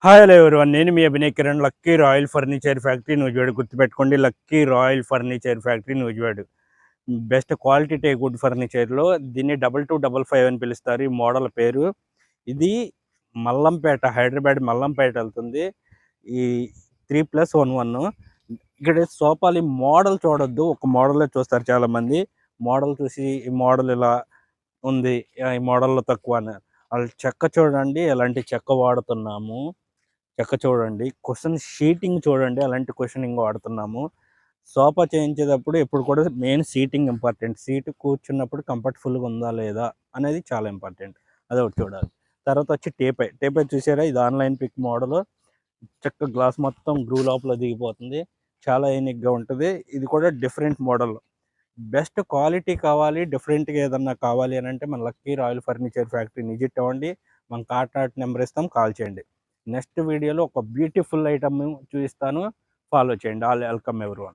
Hi hello everyone, నేను మీ Abhinay Kiran. Lucky royal furniture factory Nuzvid. గుర్తుపెట్టుకోండి, lucky royal furniture factory Nuzvid. Best quality teakwood ఫర్నిచర్లో దీన్ని 2255 అని పిలుస్తారు. ఈ మోడల్ పేరు. ఇది మల్లంపేట, హైదరాబాద్ మల్లంపేట వెళ్తుంది. ఈ 3+11 ఇక్కడ సోఫాలు మోడల్ చూడొద్దు, ఒక మోడలే చూస్తారు చాలామంది. మోడల్ చూసి ఈ మోడల్ ఇలా ఉంది, ఈ మోడల్లో తక్కువ అని. వాళ్ళు చెక్క చూడండి, ఎలాంటి చెక్క వాడుతున్నాము. చెక్క చూడండి, క్వశ్చన్ షీటింగ్ చూడండి, అలాంటి క్వశ్చనింగ్ వాడుతున్నాము. సోఫా చేయించేటప్పుడు ఎప్పుడు కూడా మెయిన్ సీటింగ్ ఇంపార్టెంట్. సీటు కూర్చున్నప్పుడు కంఫర్ట్ఫుల్గా ఉందా లేదా అనేది చాలా ఇంపార్టెంట్. అదొకటి చూడాలి. తర్వాత వచ్చి టేపై. టేపై చూసారా, ఇది ఆన్లైన్ పిక్ మోడల్. చక్క గ్లాస్ మొత్తం గ్రూ లోపల దిగిపోతుంది. చాలా యూనిక్గా ఉంటుంది. ఇది కూడా డిఫరెంట్ మోడల్. బెస్ట్ క్వాలిటీ కావాలి, డిఫరెంట్గా ఏదన్నా కావాలి అని అంటే మన lucky royal furniture factory visit అవ్వండి. మన కాంటాక్ట్ నెంబర్ ఇస్తాం, కాల్ చేయండి. నెక్స్ట్ వీడియోలో ఒక బ్యూటిఫుల్ ఐటమ్ చూపిస్తాను, ఫాలో చేయండి. All welcome everyone.